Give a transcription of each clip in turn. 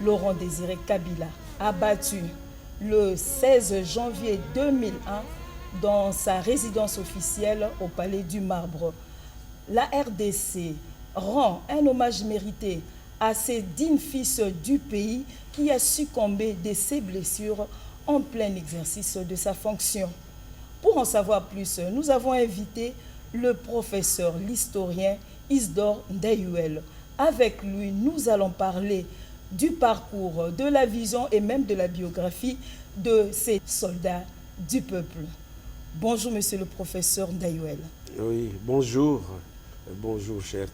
Laurent Désiré Kabila, abattu le 16 janvier 2001 dans sa résidence officielle au Palais du Marbre. La RDC rend un hommage mérité à ces dignes fils du pays qui a succombé de ses blessures en plein exercice de sa fonction. Pour en savoir plus, nous avons invité le professeur, l'historien Isidore Ndayouel. Avec lui, nous allons parler du parcours, de la vision et même de la biographie de ces soldats du peuple. Bonjour, monsieur le professeur Ndayouel. Oui, bonjour. Bonjour, chers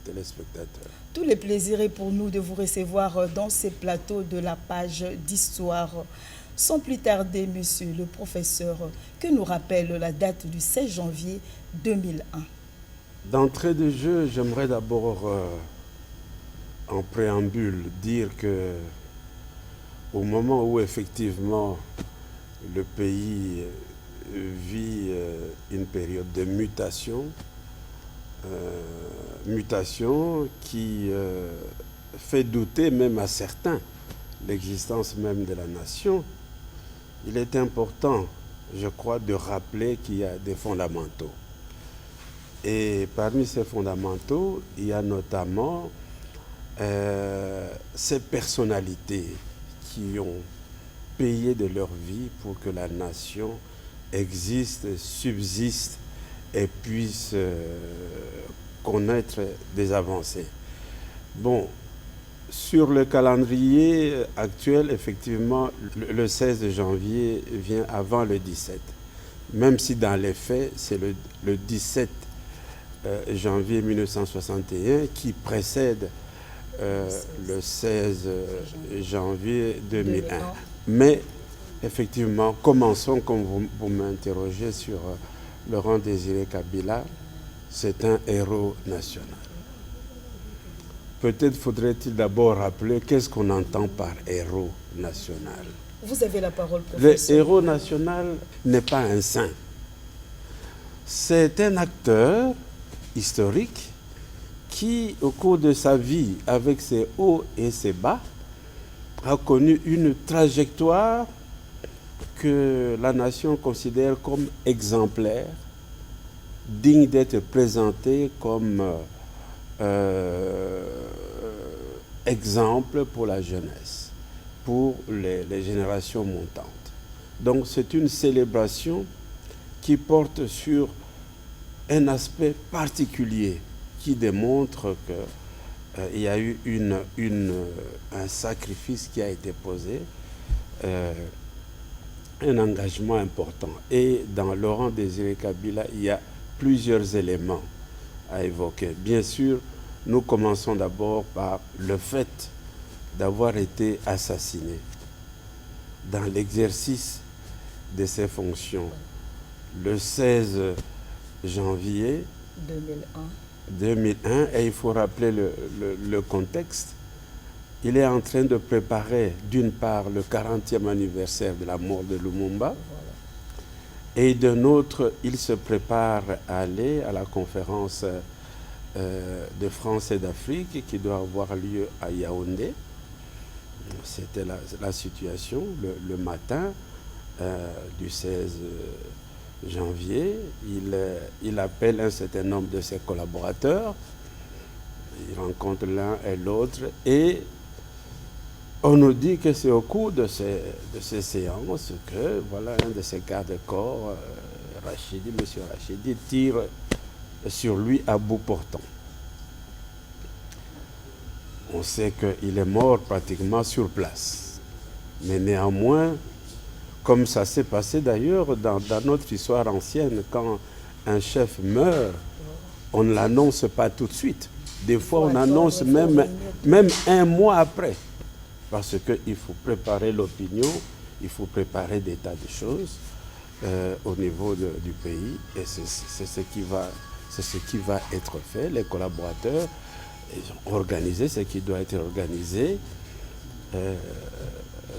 téléspectateurs. Tout le plaisir est pour nous de vous recevoir dans ces plateaux de la page d'histoire. Sans plus tarder, monsieur le professeur, que nous rappelle la date du 16 janvier 2001. D'entrée de jeu, j'aimerais d'abord, en préambule, dire que au moment où effectivement le pays vit une période de mutation, mutation qui fait douter même à certains l'existence même de la nation, il est important, je crois, de rappeler qu'il y a des fondamentaux. Et parmi ces fondamentaux, il y a notamment ces personnalités qui ont payé de leur vie pour que la nation existe, subsiste et puisse connaître des avancées. Bon, sur le calendrier actuel, effectivement, le 16 janvier vient avant le 17. Même si dans les faits, c'est le 17 janvier 1961 qui précède le 16 janvier 2001. Mais effectivement, commençons, comme vous m'interrogez sur Laurent Désiré Kabila, c'est un héros national. Peut-être faudrait-il d'abord rappeler qu'est-ce qu'on entend par héros national. Vous avez la parole, professeur. Le héros national n'est pas un saint. C'est un acteur historique qui, au cours de sa vie, avec ses hauts et ses bas, a connu une trajectoire que la nation considère comme exemplaire, digne d'être présentée comme exemple pour la jeunesse, pour les générations montantes. Donc c'est une célébration qui porte sur un aspect particulier qui démontre qu'il y a eu un sacrifice qui a été posé, un engagement important. Et dans Laurent Désiré Kabila, il y a plusieurs éléments à évoquer. Bien sûr, nous commençons d'abord par le fait d'avoir été assassiné dans l'exercice de ses fonctions le 16 janvier 2001. Et il faut rappeler le contexte. Il est en train de préparer, d'une part, le 40e anniversaire de la mort de Lumumba, et d'un autre, il se prépare à aller à la conférence de France et d'Afrique qui doit avoir lieu à Yaoundé. C'était la situation le matin du 16 janvier. Il appelle un certain nombre de ses collaborateurs, il rencontre l'un et l'autre, et on nous dit que c'est au cours de ces séances que voilà, un de ses gardes-corps, M. Rachidi, tire sur lui à bout portant. On sait qu'il est mort pratiquement sur place. Mais néanmoins, comme ça s'est passé d'ailleurs dans notre histoire ancienne, quand un chef meurt, on ne l'annonce pas tout de suite. Des fois, on annonce même un mois après. Parce qu'il faut préparer l'opinion, il faut préparer des tas de choses au niveau du pays. Et c'est ce qui va être fait. Les collaborateurs ont organisé ce qui doit être organisé.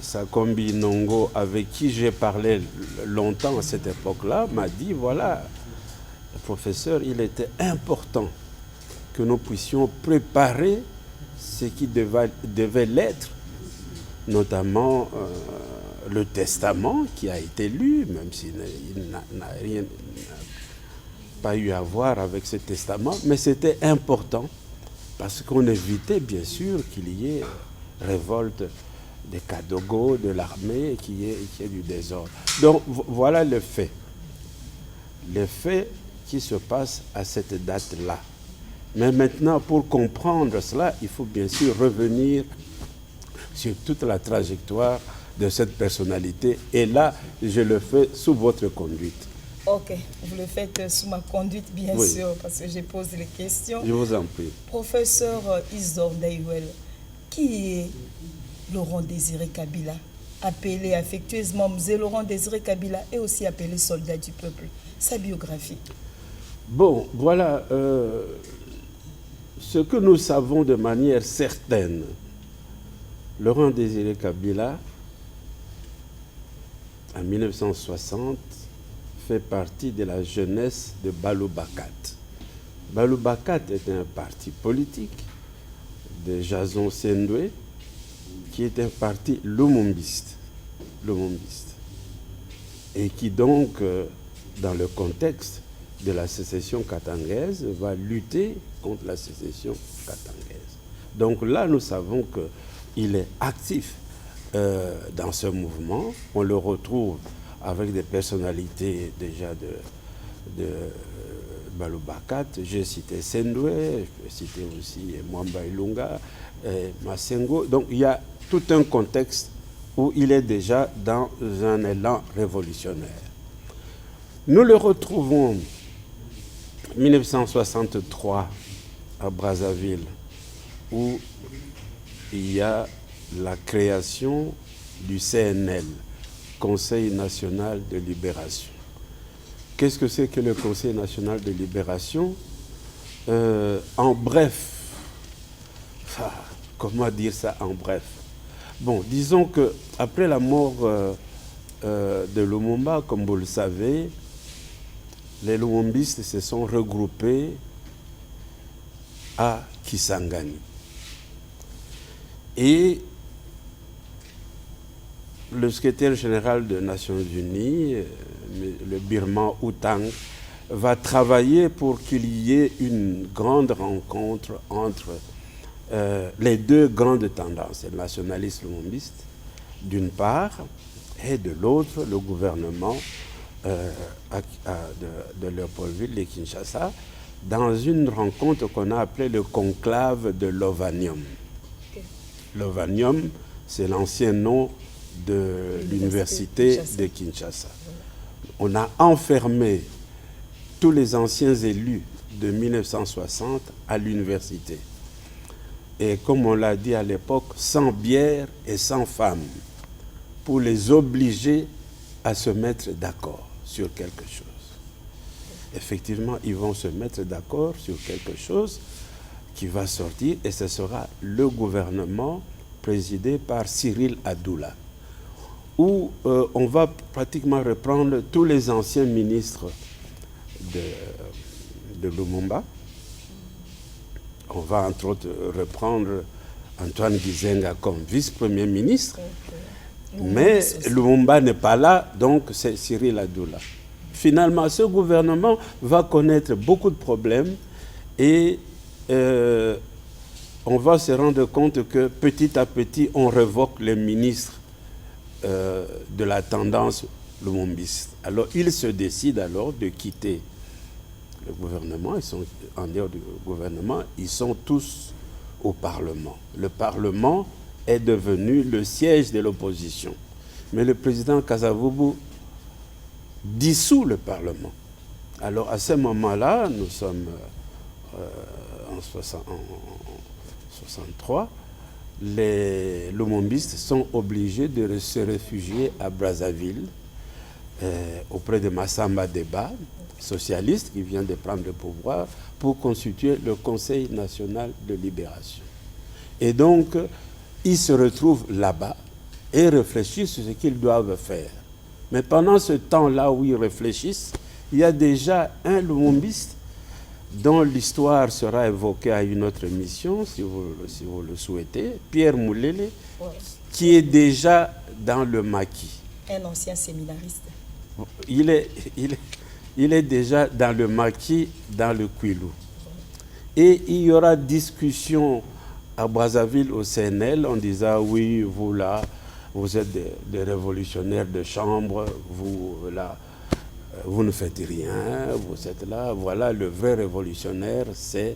Sakombi Nongo, avec qui j'ai parlé longtemps à cette époque-là, m'a dit, voilà, professeur, il était important que nous puissions préparer ce qui devait l'être notamment le testament qui a été lu, même s'il n'a pas eu à voir avec ce testament, mais c'était important parce qu'on évitait bien sûr qu'il y ait révolte des Kadogo, de l'armée, qu'il y ait du désordre. Donc voilà le fait. Les faits qui se passent à cette date-là. Mais maintenant, pour comprendre cela, il faut bien sûr revenir sur toute la trajectoire de cette personnalité. Et là, je le fais sous votre conduite. Ok, vous le faites sous ma conduite, bien Oui. sûr, parce que j'ai posé les questions. Je vous en prie. Professeur Isidore Ndaïwel, qui est Laurent Désiré Kabila, appelé affectueusement Mzé Laurent Désiré Kabila et aussi appelé soldat du peuple? Sa biographie. Bon, voilà ce que nous savons de manière certaine. Laurent Désiré Kabila, en 1960, fait partie de la jeunesse de Balou-Bakat. Balou-Bakat est un parti politique de Jason Sendwe, qui est un parti lumumbiste, et qui donc, dans le contexte de la sécession katangaise, va lutter contre la sécession katangaise. Donc là, nous savons qu'il est actif dans ce mouvement. On le retrouve avec des personnalités déjà de Balou-Bakat. J'ai cité Sendwe, je peux citer aussi Mwamba Ilunga, Masengo. Donc il y a tout un contexte où il est déjà dans un élan révolutionnaire. Nous le retrouvons en 1963 à Brazzaville, où il y a la création du CNL, Conseil national de libération. Qu'est-ce que c'est que le Conseil national de libération? En bref, comment dire ça en bref? Bon, disons qu'après la mort de Lumumba, comme vous le savez, les Lumumbistes se sont regroupés à Kisangani. Et le secrétaire général des Nations Unies, le Birman Outang, va travailler pour qu'il y ait une grande rencontre entre les deux grandes tendances, le nationalisme lumumbiste, d'une part, et de l'autre, le gouvernement de Léopoldville et Kinshasa, dans une rencontre qu'on a appelée le conclave de Lovanium. Okay. Lovanium, c'est l'ancien nom de l'université de Kinshasa. On a enfermé tous les anciens élus de 1960 à l'université. Et comme on l'a dit à l'époque, sans bière et sans femmes, pour les obliger à se mettre d'accord sur quelque chose. Effectivement, ils vont se mettre d'accord sur quelque chose qui va sortir, et ce sera le gouvernement présidé par Cyril Adoula, où on va pratiquement reprendre tous les anciens ministres de Lumumba. On va entre autres reprendre Antoine Gizenga comme vice-premier ministre, mais Lumumba n'est pas là, donc c'est Cyril Adoula. Finalement, ce gouvernement va connaître beaucoup de problèmes et on va se rendre compte que petit à petit, on révoque les ministres de la tendance lumumbiste. Alors, ils se décident alors de quitter le gouvernement. Ils sont en dehors du gouvernement, ils sont tous au Parlement. Le Parlement est devenu le siège de l'opposition. Mais le président Kasavubu dissout le Parlement. Alors, à ce moment-là, nous sommes en 63, les lumumbistes sont obligés de se réfugier à Brazzaville auprès de Massamba Deba, socialiste qui vient de prendre le pouvoir, pour constituer le Conseil national de libération. Et donc, ils se retrouvent là-bas et réfléchissent sur ce qu'ils doivent faire. Mais pendant ce temps-là où ils réfléchissent, il y a déjà un lumumbiste dont l'histoire sera évoquée à une autre émission, si vous le souhaitez, Pierre Moulele, qui est déjà dans le maquis. Un ancien séminariste. Il est déjà dans le maquis, dans le Kwilu. Et il y aura discussion à Brazzaville au CNL en disant oui, vous là, vous êtes des révolutionnaires de chambre, vous là, vous ne faites rien, vous êtes là. Voilà, le vrai révolutionnaire, c'est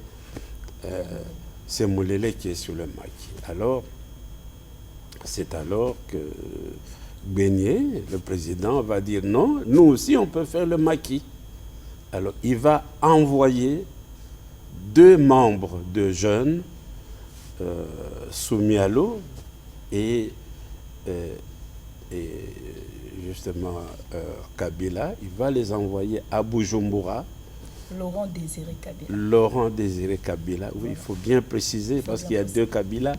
Moulele qui est sur le maquis. Alors, c'est alors que Beignet, le président, va dire non, nous aussi on peut faire le maquis. Alors, il va envoyer 2 membres de jeunes, Soumialo et justement Kabila. Il va les envoyer à Bujumbura. Laurent Désiré Kabila. Laurent Désiré Kabila, oui, il faut bien préciser parce qu'il y a 2 Kabila.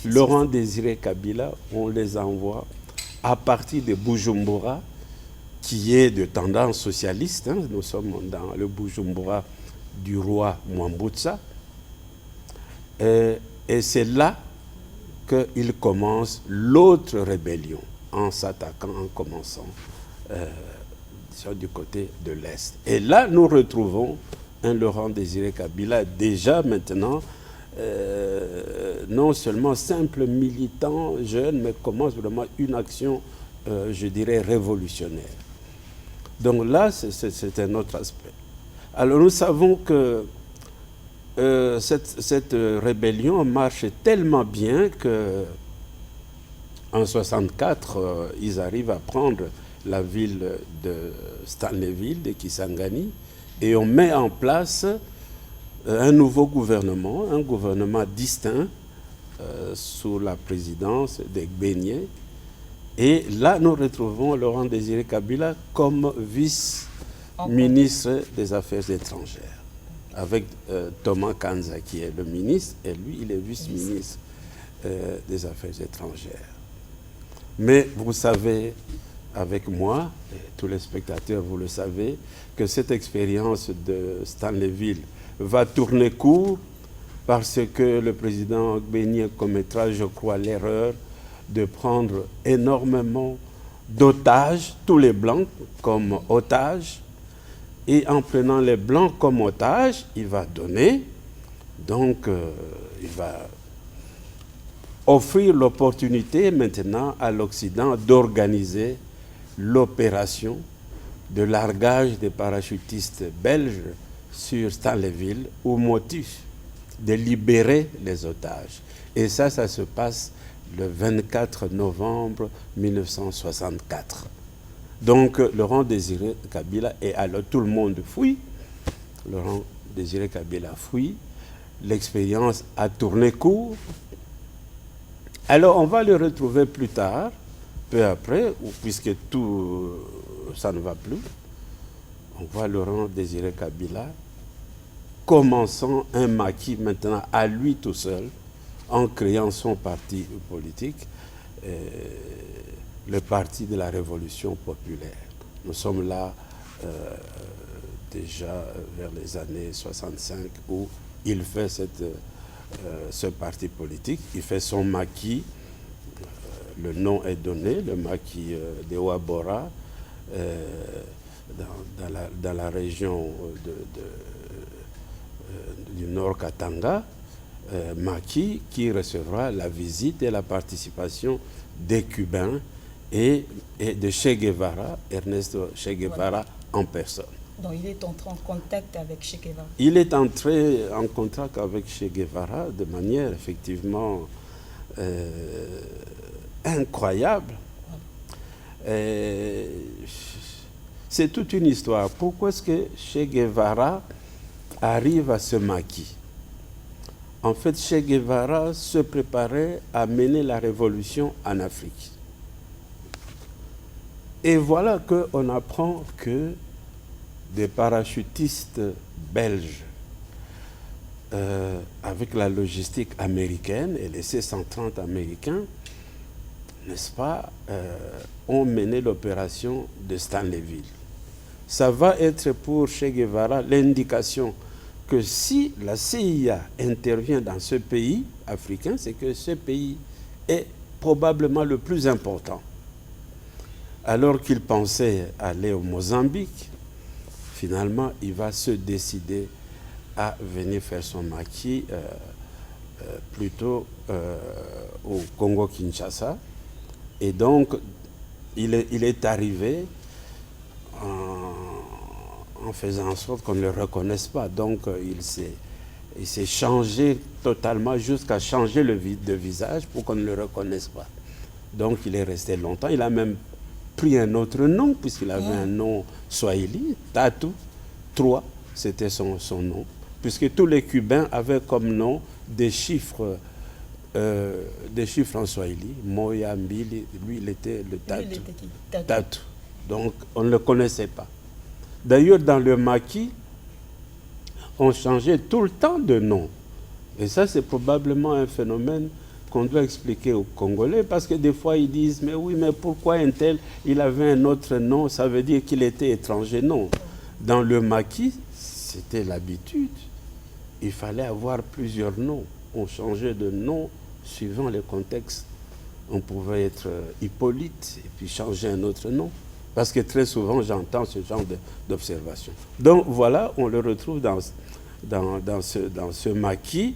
Laurent Désiré Kabila, on les envoie à partir de Bujumbura, qui est de tendance socialiste. Hein. Nous sommes dans le Bujumbura du roi Mwambutsa. Et c'est là qu'il commence l'autre rébellion, en s'attaquant, en commençant du côté de l'Est. Et là, nous retrouvons un Laurent Désiré Kabila, déjà maintenant, non seulement simple militant jeune, mais commence vraiment une action, je dirais, révolutionnaire. Donc là, c'est un autre aspect. Alors nous savons que cette rébellion marche tellement bien que en 1964, ils arrivent à prendre la ville de Stanleyville, de Kisangani, et on met en place un nouveau gouvernement, un gouvernement distinct sous la présidence de Beignet. Et là, nous retrouvons Laurent Désiré Kabila comme vice-ministre des Affaires étrangères, avec Thomas Kanza qui est le ministre, et lui, il est vice-ministre des Affaires étrangères. Mais vous savez, avec moi, et tous les spectateurs, vous le savez, que cette expérience de Stanleyville va tourner court parce que le président Beignet commettra, je crois, l'erreur de prendre énormément d'otages, tous les Blancs comme otages. Et en prenant les Blancs comme otages, il va donner, donc il va offrir l'opportunité maintenant à l'Occident d'organiser l'opération de largage des parachutistes belges sur Stanleyville au motif de libérer les otages. Et ça se passe le 24 novembre 1964. Donc, Laurent Désiré Kabila, et alors tout le monde fuit. Laurent Désiré Kabila fuit. L'expérience a tourné court. Alors, on va le retrouver plus tard, peu après, puisque tout ça ne va plus. On voit Laurent Désiré Kabila commençant un maquis maintenant à lui tout seul, en créant son parti politique, le Parti de la Révolution populaire. Nous sommes là déjà vers les années 65 où il fait ce parti politique, il fait son maquis, le nom est donné, le maquis de Ouabora, dans la région du Nord Katanga, maquis qui recevra la visite et la participation des Cubains et de Che Guevara, Ernesto Che Guevara en personne. Donc il est entré en contact avec Che Guevara. Il est entré en contact avec Che Guevara de manière effectivement incroyable. C'est toute une histoire. Pourquoi est-ce que Che Guevara arrive à ce maquis? En fait, Che Guevara se préparait à mener la révolution en Afrique. Et voilà qu'on apprend que des parachutistes belges, avec la logistique américaine et les C-130 américains, n'est-ce pas, ont mené l'opération de Stanleyville. Ça va être pour Che Guevara l'indication que si la CIA intervient dans ce pays africain, c'est que ce pays est probablement le plus important. Alors qu'il pensait aller au Mozambique, finalement, il va se décider à venir faire son maquis plutôt au Congo-Kinshasa. Et donc, il est arrivé en faisant en sorte qu'on ne le reconnaisse pas. Donc, il s'est changé totalement jusqu'à changer de visage pour qu'on ne le reconnaisse pas. Donc, il est resté longtemps. Il a même pris un autre nom, puisqu'il avait un nom swahili, Tatu, 3, c'était son nom. Puisque tous les Cubains avaient comme nom des chiffres en swahili. Moya Mbili, lui, il était le Tatu. Tatu. Donc, on ne le connaissait pas. D'ailleurs, dans le maquis, on changeait tout le temps de nom. Et ça, c'est probablement un phénomène qu'on doit expliquer aux Congolais, parce que des fois, ils disent, mais oui, mais pourquoi un tel, il avait un autre nom, ça veut dire qu'il était étranger. Non. Dans le maquis, c'était l'habitude. Il fallait avoir plusieurs noms. On changeait de nom suivant les contextes. On pouvait être Hippolyte et puis changer un autre nom. Parce que très souvent, j'entends ce genre d'observation. Donc voilà, on le retrouve dans ce maquis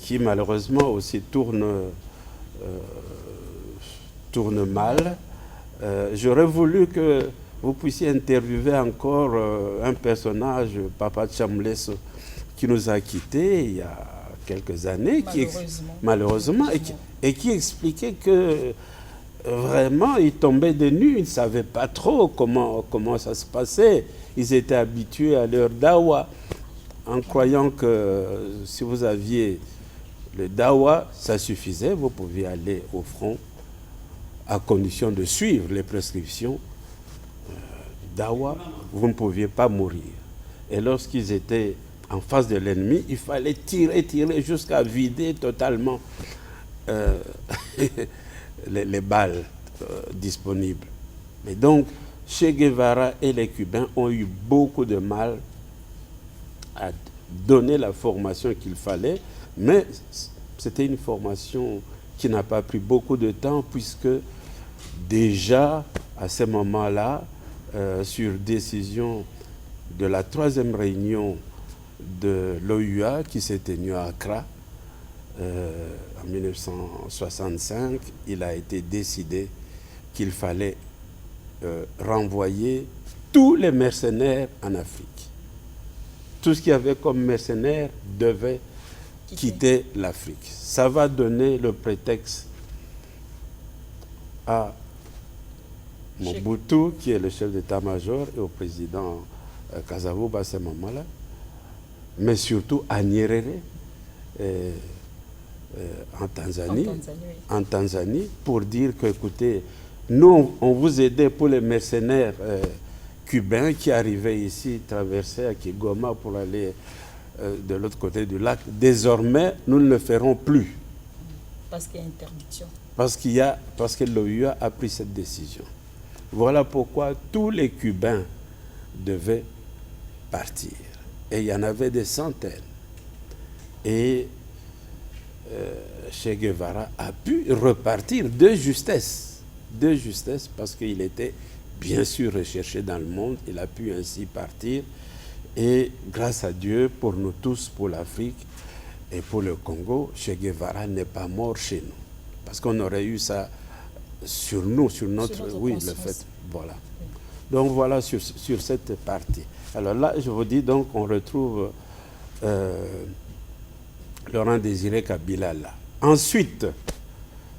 qui malheureusement aussi tourne mal. J'aurais voulu que vous puissiez interviewer encore un personnage, Papa Chamleso, qui nous a quittés il y a quelques années, malheureusement, et qui expliquait que vraiment, ils tombaient de nuit, ils ne savaient pas trop comment ça se passait. Ils étaient habitués à leur dawa, en croyant que si vous aviez le dawa, ça suffisait, vous pouviez aller au front, à condition de suivre les prescriptions dawa, vous ne pouviez pas mourir. Et lorsqu'ils étaient en face de l'ennemi, il fallait tirer jusqu'à vider totalement les balles disponibles. Mais donc, Che Guevara et les Cubains ont eu beaucoup de mal à donner la formation qu'il fallait, mais c'était une formation qui n'a pas pris beaucoup de temps, puisque déjà, à ce moment-là, sur décision de la 3e réunion de l'OUA qui s'est tenue à Accra, en 1965, il a été décidé qu'il fallait renvoyer tous les mercenaires en Afrique. Tout ce qu'il y avait comme mercenaires devait quitter l'Afrique. Ça va donner le prétexte à Mobutu, qui est le chef d'état-major, et au président Kasavubu à ce moment-là, mais surtout à Nyerere, en Tanzanie, pour dire que, écoutez, nous, on vous aidait pour les mercenaires cubains qui arrivaient ici, traversaient à Kigoma pour aller de l'autre côté du lac. Désormais, nous ne le ferons plus. Parce qu'il y a interdiction. Parce que l'OUA a pris cette décision. Voilà pourquoi tous les Cubains devaient partir. Et il y en avait des centaines. Et Che Guevara a pu repartir de justesse, parce qu'il était bien sûr recherché dans le monde. Il a pu ainsi partir. Et grâce à Dieu, pour nous tous, pour l'Afrique et pour le Congo, Che Guevara n'est pas mort chez nous. Parce qu'on aurait eu ça sur nous, sur notre oui, le fait. Voilà. Donc voilà sur cette partie. Alors là, je vous dis, donc, on retrouve Laurent Désiré Kabila là. Ensuite,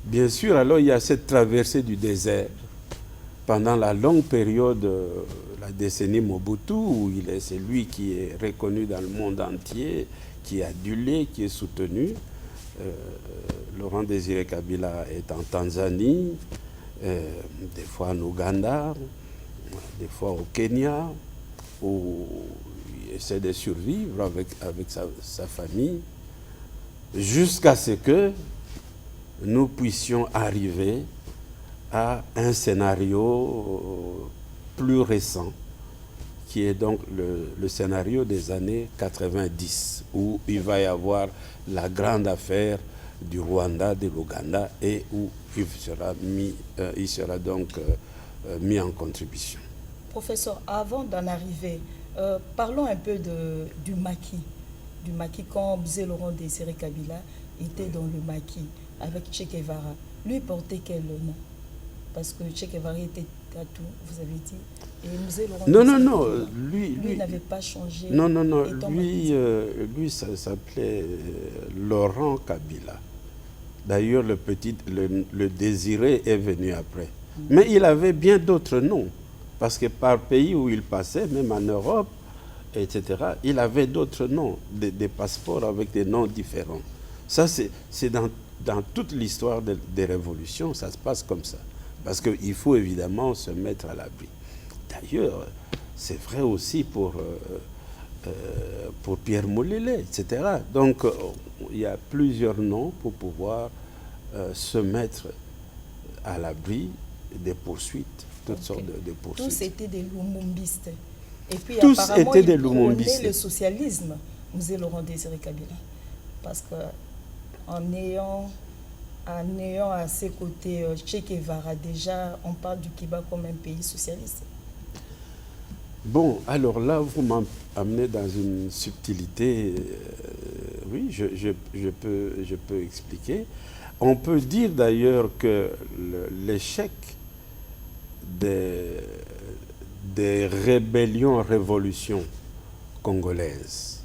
bien sûr, alors il y a cette traversée du désert pendant la longue période, la décennie Mobutu, où c'est lui qui est reconnu dans le monde entier, qui est adulé, qui est soutenu. Laurent Désiré Kabila est en Tanzanie, des fois en Ouganda, des fois au Kenya, où il essaie de survivre avec sa famille, jusqu'à ce que nous puissions arriver à un scénario plus récent, qui est donc le scénario des années 90, où il va y avoir la grande affaire du Rwanda, de l'Ouganda, et où il sera donc mis en contribution. Professeur, avant d'en arriver, parlons un peu du maquis. Du maquis, quand Mzee Laurent Désiré Kabila était dans le maquis avec Che Guevara. Lui portait quel nom? Parce que Che Guevara était tatou, vous avez dit. Et Mzee Laurent Non, lui n'avait pas changé. Non, lui ça s'appelait Laurent Kabila. D'ailleurs, le Désiré est venu après. Mais il avait bien d'autres noms. Parce que par pays où il passait, même en Europe, etc., il avait d'autres noms, des passeports avec des noms différents. Ça, c'est dans toute l'histoire des révolutions, ça se passe comme ça. Parce qu'il faut évidemment se mettre à l'abri. D'ailleurs, c'est vrai aussi pour Pierre Moulélé, etc. Donc, il y a plusieurs noms pour pouvoir se mettre à l'abri des poursuites, toutes sortes de poursuites. Tous étaient des lumumbistes. Et puis, tous apparemment, étaient des il lumumbistes. prônait le socialisme, Mzee Laurent Désiré Kabila. Parce qu'en ayant à ses côtés Che Guevara, déjà, on parle du Cuba comme un pays socialiste. Bon, alors là, vous m'amenez dans une subtilité. Oui, je peux expliquer. On peut dire d'ailleurs que l'échec des rébellions-révolutions congolaises,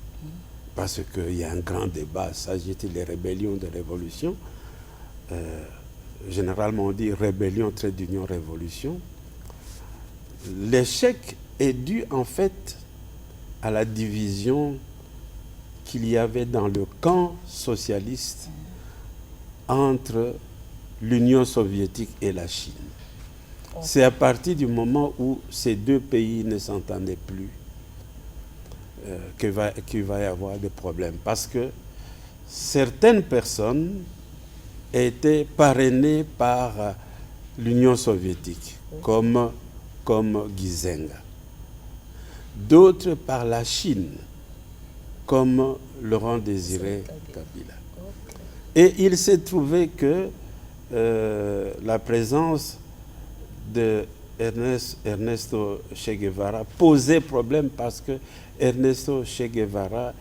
parce qu'il y a un grand débat, s'agit-il des rébellions, de révolutions, généralement on dit rébellion, trait d'union, révolution. L'échec est dû en fait à la division qu'il y avait dans le camp socialiste entre l'Union soviétique et la Chine. C'est à partir du moment où ces deux pays ne s'entendaient plus qu'il va y avoir des problèmes. Parce que certaines personnes étaient parrainées par l'Union soviétique, comme Gizenga. D'autres par la Chine, comme Laurent Désiré Kabila. Et il s'est trouvé que la présence de Ernesto Che Guevara posait problème parce que Ernesto Che Guevara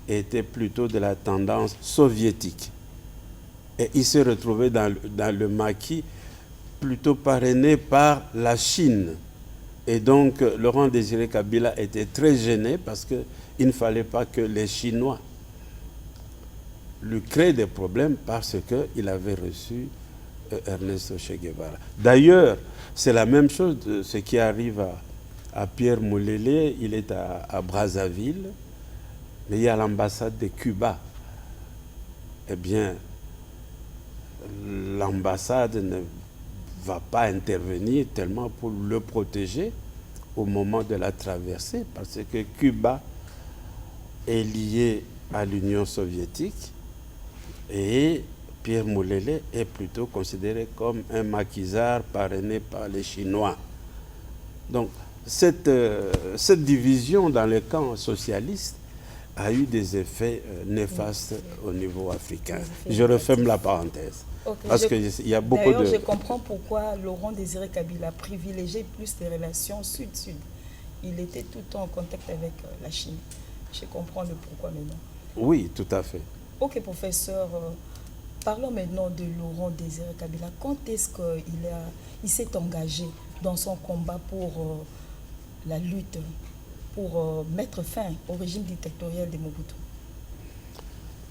était plutôt de la tendance soviétique. Et il s'est retrouvé dans le maquis plutôt parrainé par la Chine. Et donc, Laurent Désiré Kabila était très gêné parce qu'il ne fallait pas que les Chinois lui créent des problèmes parce qu'il avait reçu Ernesto Che Guevara. D'ailleurs, c'est la même chose de ce qui arrive à Pierre Moulélé. Il est à Brazzaville, mais il y a l'ambassade de Cuba. Eh bien, l'ambassade ne va pas intervenir tellement pour le protéger au moment de la traversée, parce que Cuba est lié à l'Union soviétique et Pierre Moulélé est plutôt considéré comme un maquisard parrainé par les Chinois. Donc, cette division dans les camps socialistes a eu des effets néfastes au niveau africain. Je referme la parenthèse. Okay, parce qu'il y a beaucoup de... D'ailleurs, je comprends pourquoi Laurent Désiré Kabila privilégiait plus les relations sud-sud. Il était tout le temps en contact avec la Chine. Je comprends le pourquoi maintenant. Oui, tout à fait. Ok, professeur. Parlons maintenant de Laurent Désiré Kabila. Quand est-ce qu'il s'est engagé dans son combat pour la lutte, pour mettre fin au régime dictatorial de Mobutu?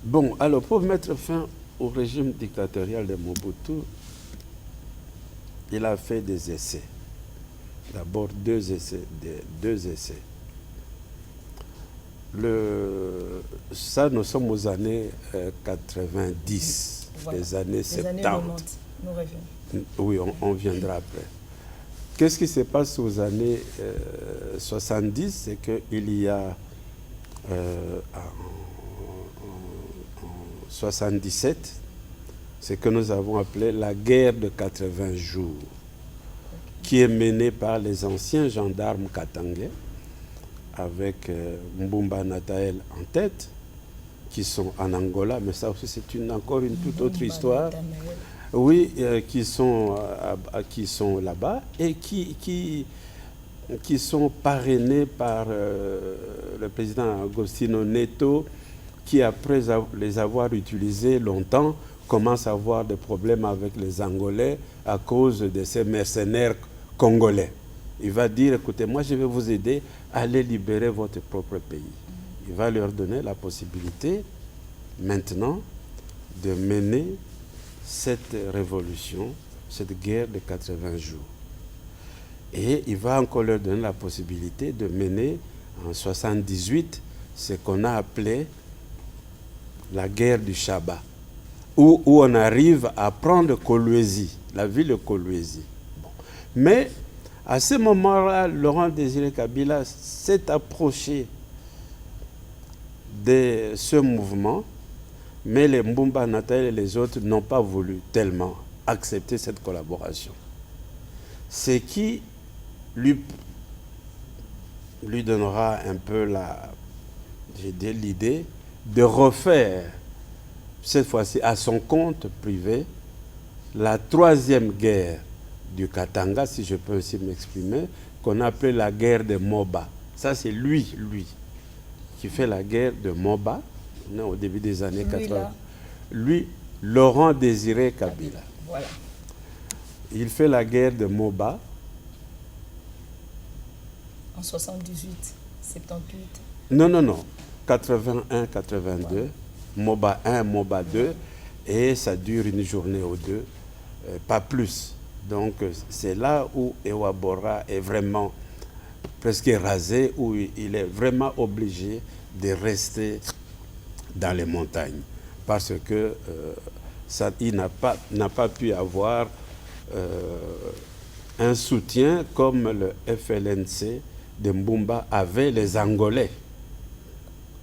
Bon, alors pour mettre fin au régime dictatorial de Mobutu, il a fait des essais. D'abord deux essais. Ça, nous sommes aux années 90, voilà. Les années 70. Années 90, nous revenons. Oui, on viendra après. Qu'est-ce qui se passe aux années 70? C'est qu'il y a en 77, ce que nous avons appelé la guerre de 80 jours, qui est menée par les anciens gendarmes katangais, avec Mbumba Natael en tête, qui sont en Angola, mais ça aussi c'est encore une toute autre histoire. Oui, qui sont là-bas et qui sont parrainés par le président Agostinho Neto, qui après les avoir utilisés longtemps, commence à avoir des problèmes avec les Angolais à cause de ces mercenaires congolais. Il va dire, écoutez, moi je vais vous aider à aller libérer votre propre pays. Il va leur donner la possibilité maintenant de mener cette révolution, cette guerre de 80 jours. Et il va encore leur donner la possibilité de mener en 78 ce qu'on a appelé la guerre du Chaba, où on arrive à prendre Kolwezi, la ville de Kolwezi. Bon. Mais à ce moment-là, Laurent Désiré Kabila s'est approché de ce mouvement, mais les Mbumba Natal et les autres n'ont pas voulu tellement accepter cette collaboration. Ce qui lui donnera un peu l'idée de refaire, cette fois-ci à son compte privé, la troisième guerre du Katanga, si je peux aussi m'exprimer, qu'on appelait la guerre de Moba. Ça, c'est lui, qui fait la guerre de Moba, au début des années 80. Lui, Laurent Désiré Kabila. Voilà. Il fait la guerre de Moba. En 78, 78. Non. 81, 82. Voilà. Moba 1, Moba 2. Et ça dure une journée ou deux, pas plus. Donc, c'est là où Ewa Bora est vraiment presque rasé, où il est vraiment obligé de rester dans les montagnes. Parce que il n'a pas pu avoir un soutien comme le FLNC de Mbumba avait les Angolais.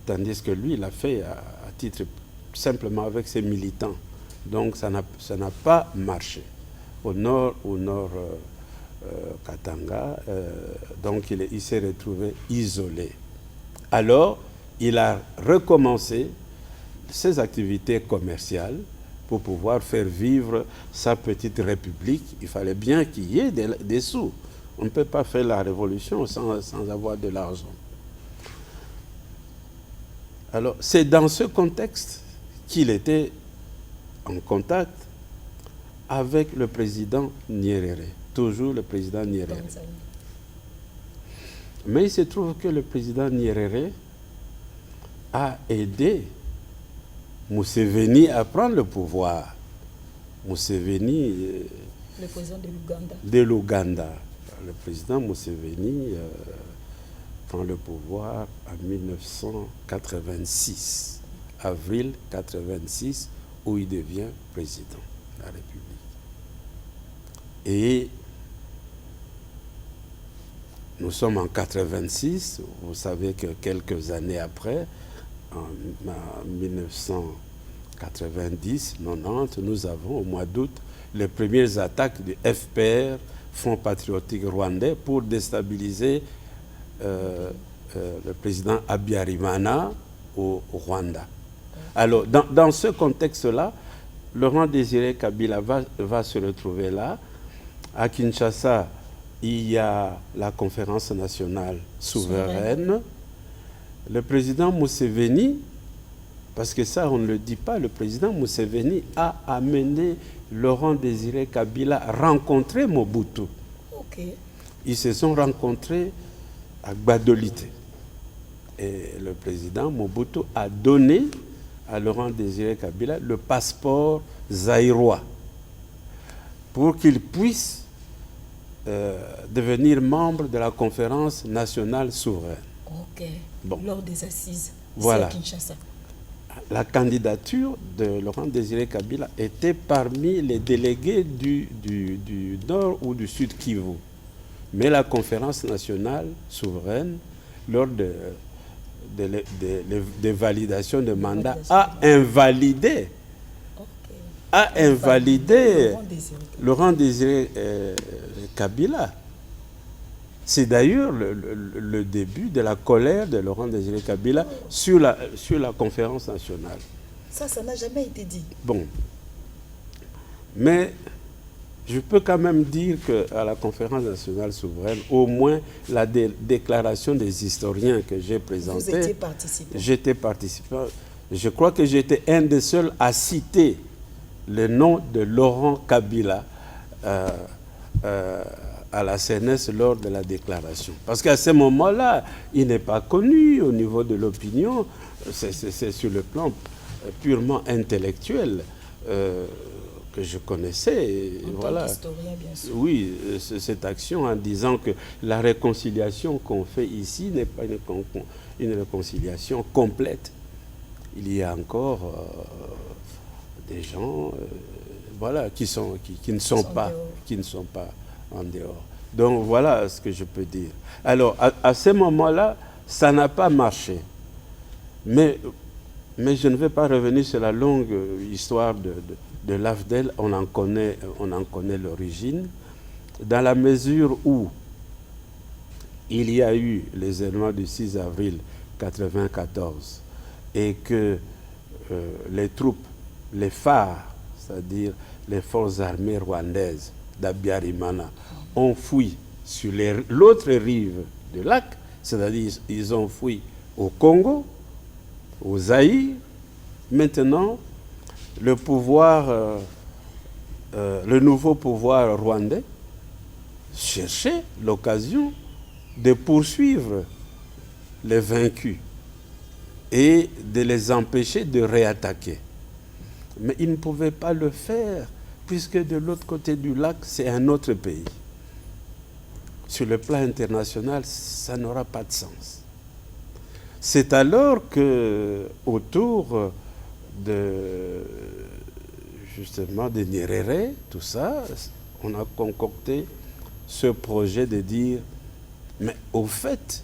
Tandis que lui, il a fait à titre simplement avec ses militants. Donc ça n'a pas marché. Au nord Katanga, donc il s'est retrouvé isolé. Alors, il a recommencé ses activités commerciales pour pouvoir faire vivre sa petite république. Il fallait bien qu'il y ait des sous. On ne peut pas faire la révolution sans avoir de l'argent. Alors, c'est dans ce contexte qu'il était en contact avec le président Nyerere, toujours le président Nyerere. Mais il se trouve que le président Nyerere a aidé Museveni à prendre le pouvoir. Museveni, le président de l'Ouganda. Le président Museveni prend le pouvoir en 1986, avril 1986, où il devient président de la République. Et nous sommes en 1986, vous savez que quelques années après, en 1990, 90, nous avons au mois d'août les premières attaques du FPR, Front Patriotique Rwandais, pour déstabiliser le président Habyarimana au Rwanda. Alors, dans ce contexte-là, Laurent Désiré Kabila va se retrouver là. À Kinshasa, il y a la conférence nationale souveraine. Le président Museveni, parce que ça on ne le dit pas, le président Museveni a amené Laurent Désiré Kabila rencontrer Mobutu. Okay. Ils se sont rencontrés à Gbadolite. Et le président Mobutu a donné à Laurent Désiré Kabila le passeport zaïrois pour qu'il puisse devenir membre de la conférence nationale souveraine. Ok. Bon. Lors des assises. Voilà. À Kinshasa. La candidature de Laurent Désiré Kabila était parmi les délégués du Nord ou du Sud Kivu. Mais la conférence nationale souveraine, lors des validations de mandat, a invalidé Laurent Désiré Kabila. C'est d'ailleurs le début de la colère de Laurent Désiré Kabila sur la conférence nationale. Ça n'a jamais été dit. Bon. Mais je peux quand même dire qu'à la conférence nationale souveraine, au moins la déclaration des historiens que j'ai présentée... Vous étiez participant. J'étais participant. Je crois que j'étais un des seuls à citer le nom de Laurent Kabila à la CNS lors de la déclaration. Parce qu'à ce moment-là, il n'est pas connu au niveau de l'opinion. C'est sur le plan purement intellectuel que je connaissais. Et en voilà. tant qu'historien, bien sûr. Oui, cette action en disant que la réconciliation qu'on fait ici n'est pas une réconciliation complète. Il y a encore des gens voilà, qui ne sont pas en dehors. Donc voilà ce que je peux dire. Alors à ce moment-là, ça n'a pas marché. Mais je ne vais pas revenir sur la longue histoire de l'AFDEL. On en connaît l'origine. Dans la mesure où il y a eu les événements du 6 avril 1994 et que les troupes, les phares, c'est-à-dire les forces armées rwandaises d'Abiyarimana, ont fui sur l'autre rive du lac, c'est-à-dire ils ont fui au Congo, au Zaïre. Maintenant, le nouveau pouvoir rwandais cherchait l'occasion de poursuivre les vaincus et de les empêcher de réattaquer. Mais ils ne pouvaient pas le faire, puisque de l'autre côté du lac, c'est un autre pays. Sur le plan international, ça n'aura pas de sens. C'est alors que, autour justement de Nyerere, tout ça, on a concocté ce projet de dire, mais au fait,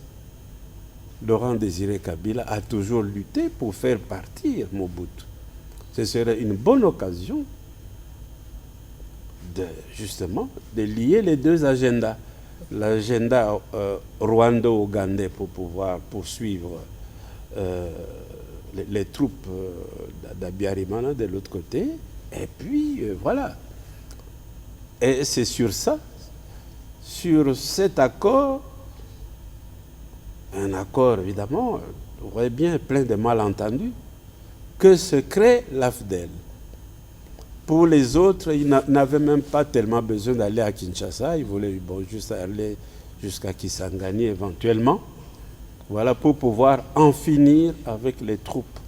Laurent Désiré Kabila a toujours lutté pour faire partir Mobutu. Ce serait une bonne occasion justement de lier les deux agendas. L'agenda rwando-ougandais pour pouvoir poursuivre les troupes d'Abiyarimana de l'autre côté, et puis voilà. Et c'est sur ça, sur cet accord, un accord évidemment, vous voyez bien, plein de malentendus, que se crée l'AFDEL. Pour les autres, ils n'avaient même pas tellement besoin d'aller à Kinshasa, ils voulaient juste aller jusqu'à Kisangani éventuellement, voilà, pour pouvoir en finir avec les troupes,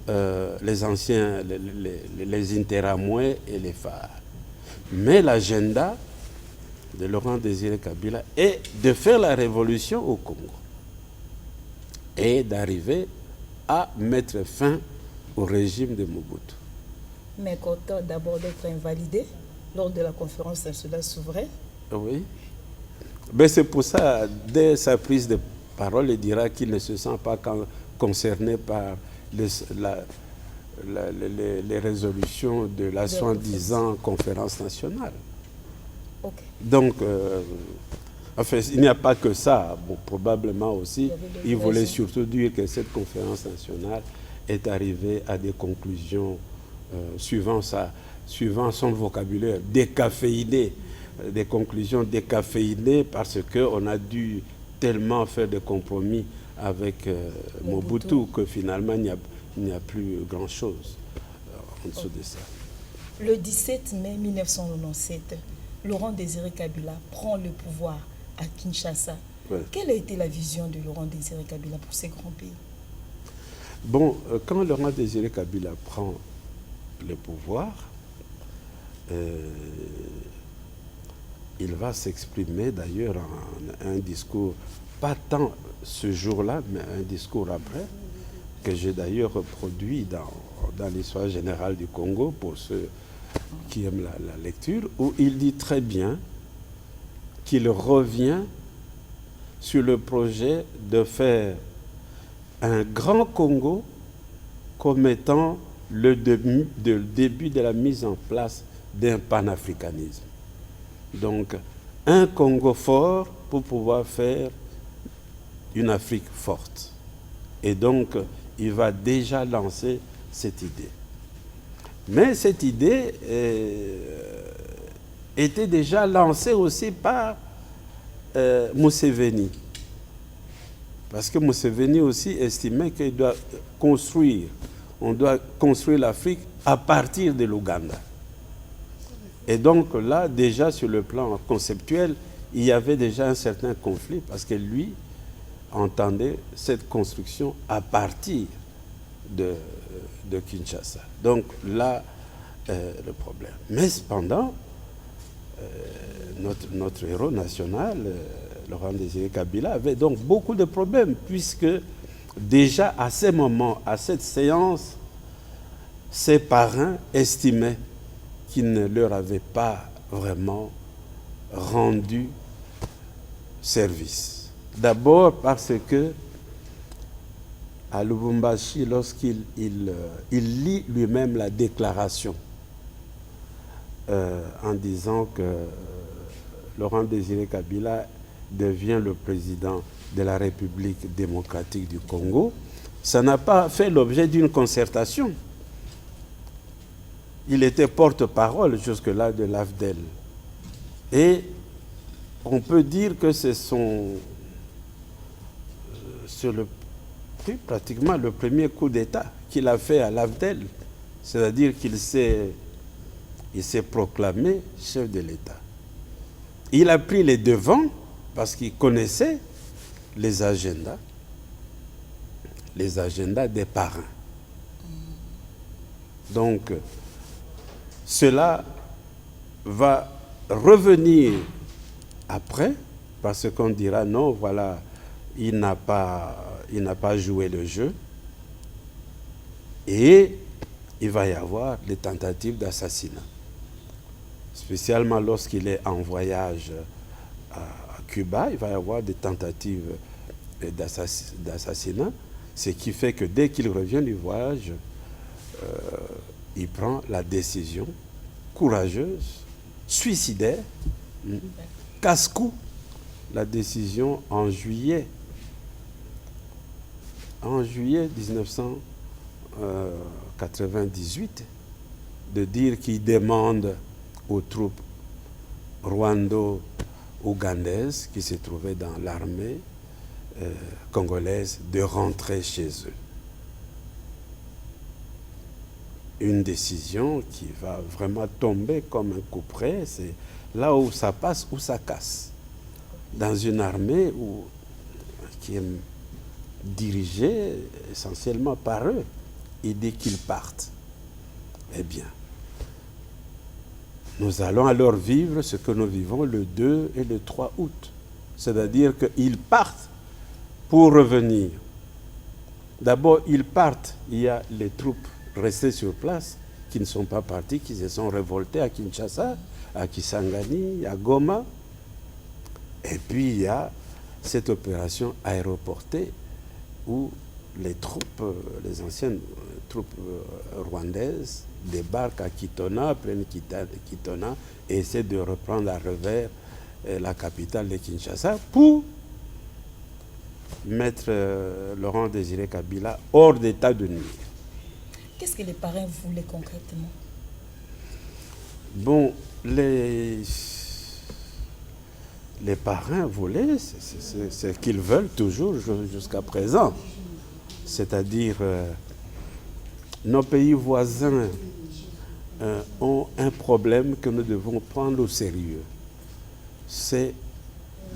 les anciens, les Interamwe et les phares. Mais l'agenda de Laurent Désiré Kabila est de faire la révolution au Congo et d'arriver à mettre fin au régime de Mobutu. Mais content d'abord d'être invalidé lors de la conférence nationale souveraine. Oui. Mais c'est pour ça, dès sa prise de parole, il dira qu'il ne se sent pas concerné par les résolutions de la soi-disant conférence nationale. Okay. Donc, enfin, il n'y a pas que ça. Bon, probablement aussi, il voulait surtout dire que cette conférence nationale est arrivée à des conclusions suivant son vocabulaire décaféiné, des conclusions décaféinées parce qu'on a dû tellement faire de compromis avec Mobutu que finalement il n'y a plus grand-chose en dessous de ça. Le 17 mai 1997, Laurent Désiré Kabila prend le pouvoir à Kinshasa. Ouais. Quelle a été la vision de Laurent Désiré Kabila pour ces grands pays? Bon, quand Laurent Désiré Kabila prend le pouvoir, il va s'exprimer d'ailleurs en un discours, pas tant ce jour-là, mais un discours après, que j'ai d'ailleurs reproduit dans l'histoire générale du Congo pour ceux qui aiment la lecture, où il dit très bien qu'il revient sur le projet de faire un grand Congo comme étant le début de la mise en place d'un panafricanisme. Donc, un Congo fort pour pouvoir faire une Afrique forte. Et donc, il va déjà lancer cette idée. Mais cette idée était déjà lancée aussi par Museveni. Parce que Museveni aussi estimait qu'il doit construire, on doit construire l'Afrique à partir de l'Ouganda. Et donc là, déjà sur le plan conceptuel, il y avait déjà un certain conflit parce que lui entendait cette construction à partir de Kinshasa. Donc là, le problème. Mais cependant, notre héros national, Laurent Désiré Kabila, avait donc beaucoup de problèmes puisque déjà à ces moments, à cette séance, ses parrains estimaient qu'il ne leur avait pas vraiment rendu service. D'abord parce que à Lubumbashi, lorsqu'il lit lui-même la déclaration en disant que Laurent Désiré Kabila devient le président de la République démocratique du Congo, ça n'a pas fait l'objet d'une concertation. Il était porte-parole jusque-là de l'AFDEL. Et on peut dire que c'est pratiquement le premier coup d'État qu'il a fait à l'AFDEL. C'est-à-dire qu'il s'est proclamé chef de l'État. Il a pris les devants parce qu'il connaissait les agendas des parrains. Donc, cela va revenir après, parce qu'on dira non, voilà, il n'a pas joué le jeu. Et il va y avoir des tentatives d'assassinat. Spécialement lorsqu'il est en voyage à Cuba, il va y avoir des tentatives d'assassinat, ce qui fait que dès qu'il revient du voyage, il prend la décision courageuse, suicidaire, casse-cou, la décision en juillet 1998, de dire qu'il demande aux troupes rwando-ougandaises qui se trouvaient dans l'armée congolaise de rentrer chez eux. Une décision qui va vraiment tomber comme un coup près, c'est là où ça passe, où ça casse. Dans une armée qui est dirigée essentiellement par eux, et dès qu'ils partent, eh bien, nous allons alors vivre ce que nous vivons le 2 et le 3 août. C'est-à-dire qu'ils partent pour revenir. D'abord, ils partent, il y a les troupes restées sur place qui ne sont pas parties, qui se sont révoltées à Kinshasa, à Kisangani, à Goma. Et puis, il y a cette opération aéroportée où les anciennes troupes rwandaises débarquent à Kitona, prennent Kitona et essaient de reprendre à revers la capitale de Kinshasa pour mettre Laurent Désiré Kabila hors d'état de nuire. Qu'est-ce que les parrains voulaient concrètement? Bon, les parrains voulaient, c'est ce qu'ils veulent toujours jusqu'à présent. C'est-à-dire, nos pays voisins ont un problème que nous devons prendre au sérieux. C'est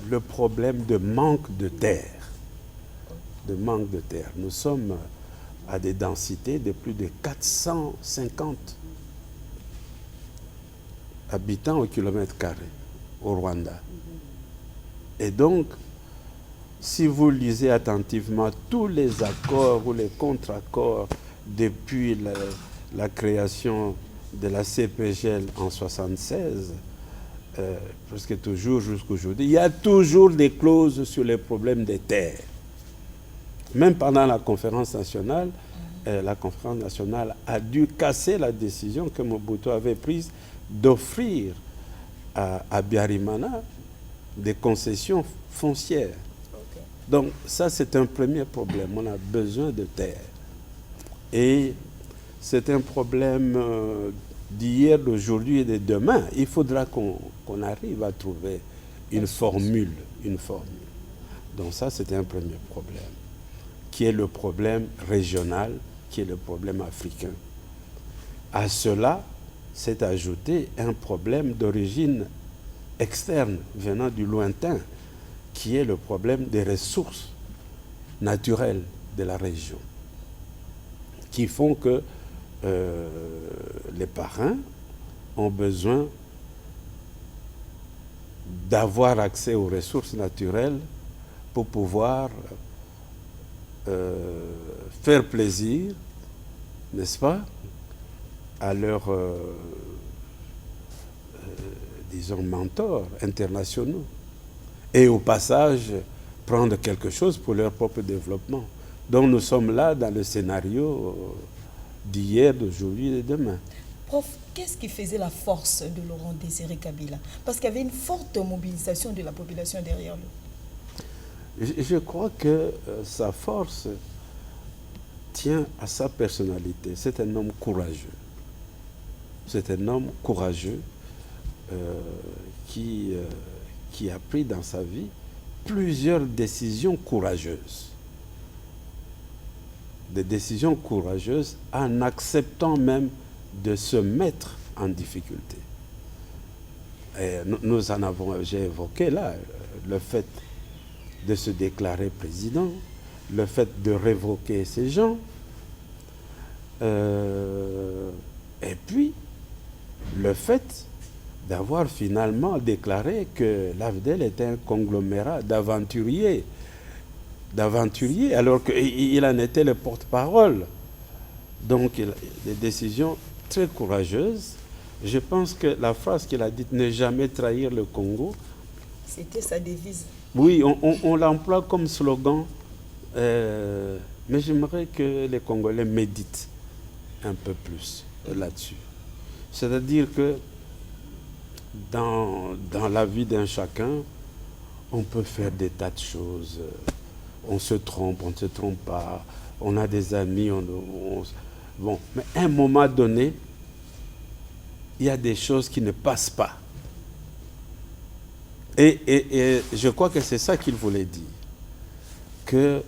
le problème de manque de terre. Nous sommes à des densités de plus de 450 habitants au kilomètre carré au Rwanda. Et donc, si vous lisez attentivement tous les accords ou les contre-accords depuis la création de la CPGL en 1976, presque toujours jusqu'aujourd'hui, il y a toujours des clauses sur les problèmes des terres. Même pendant la conférence nationale a dû casser la décision que Mobutu avait prise d'offrir à Biarimana des concessions foncières. Ok. Donc ça, c'est un premier problème. On a besoin de terre. Et c'est un problème d'hier, d'aujourd'hui et de demain. Il faudra qu'on arrive à trouver une formule. Donc ça, c'est un premier problème, qui est le problème régional, qui est le problème africain. À cela, s'est ajouté un problème d'origine externe, venant du lointain, qui est le problème des ressources naturelles de la région, qui font que les parrains ont besoin d'avoir accès aux ressources naturelles pour pouvoir faire plaisir, n'est-ce pas, à leurs, disons, mentors internationaux. Et au passage, prendre quelque chose pour leur propre développement. Donc nous sommes là dans le scénario d'hier, d'aujourd'hui et de demain. Prof, qu'est-ce qui faisait la force de Laurent Désiré Kabila? Parce qu'il y avait une forte mobilisation de la population derrière lui. Je crois que sa force tient à sa personnalité. C'est un homme courageux. C'est un homme courageux qui a pris dans sa vie plusieurs décisions courageuses. Des décisions courageuses en acceptant même de se mettre en difficulté. Et nous en avons, j'ai évoqué là, le fait de se déclarer président, le fait de révoquer ces gens, et puis le fait d'avoir finalement déclaré que l'AFDEL était un conglomérat d'aventuriers, alors qu'il en était le porte-parole. Donc, des décisions très courageuses. Je pense que la phrase qu'il a dite, ne jamais trahir le Congo, c'était sa devise. Oui, on l'emploie comme slogan, mais j'aimerais que les Congolais méditent un peu plus là-dessus. C'est-à-dire que dans la vie d'un chacun, on peut faire des tas de choses. On se trompe, on ne se trompe pas. On a des amis, bon, mais à un moment donné, il y a des choses qui ne passent pas. Et je crois que c'est ça qu'il voulait dire. Que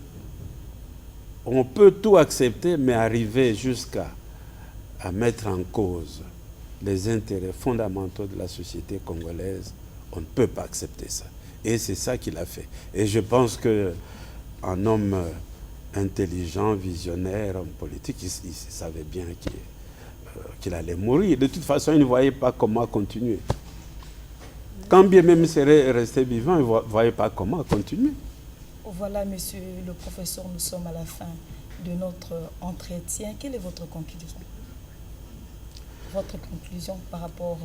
on peut tout accepter, mais arriver jusqu'à mettre en cause les intérêts fondamentaux de la société congolaise, on ne peut pas accepter ça. Et c'est ça qu'il a fait. Et je pense qu'un homme intelligent, visionnaire, homme politique, il savait bien qu'il allait mourir. De toute façon, il ne voyait pas comment continuer. Quand bien même il serait resté vivant, il ne voyait pas comment continuer. Voilà, monsieur le professeur, nous sommes à la fin de notre entretien. Quelle est votre conclusion? Votre conclusion par rapport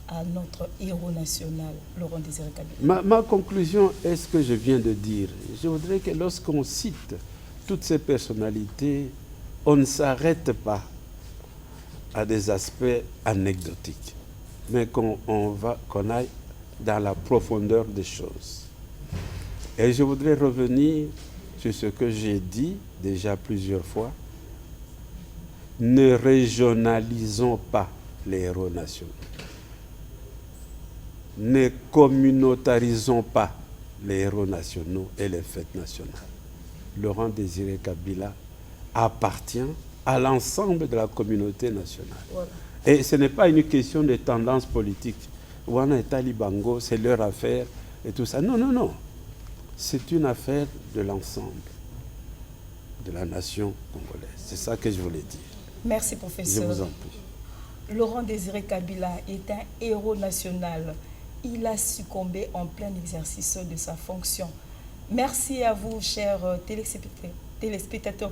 à notre héros national, Laurent Désiré Kabila? Ma conclusion est ce que je viens de dire. Je voudrais que lorsqu'on cite toutes ces personnalités, on ne s'arrête pas à des aspects anecdotiques, mais qu'on aille dans la profondeur des choses. Et je voudrais revenir sur ce que j'ai dit déjà plusieurs fois. Ne régionalisons pas les héros nationaux. Ne communautarisons pas les héros nationaux et les fêtes nationales. Laurent Désiré Kabila appartient à l'ensemble de la communauté nationale. Voilà. Et ce n'est pas une question de tendance politique. Wana et Talibango, c'est leur affaire et tout ça. Non, non, non. C'est une affaire de l'ensemble de la nation congolaise. C'est ça que je voulais dire. Merci, professeur. Je vous en prie. Laurent Désiré Kabila est un héros national. Il a succombé en plein exercice de sa fonction. Merci à vous, chers téléspectateurs,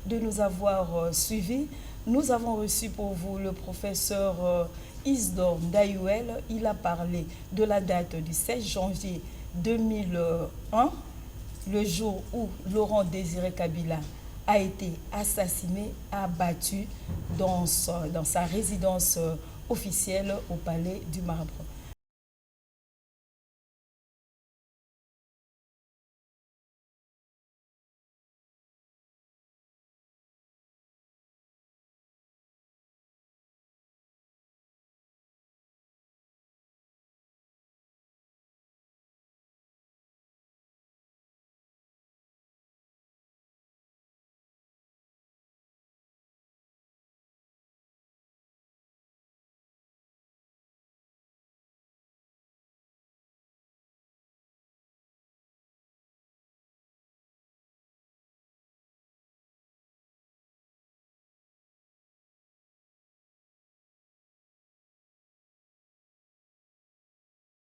de nous avoir suivis. Nous avons reçu pour vous le professeur Isidore Ndayouel. Il a parlé de la date du 16 janvier 2001, le jour où Laurent Désiré Kabila a été assassiné, abattu dans sa résidence officielle au Palais du Marbre.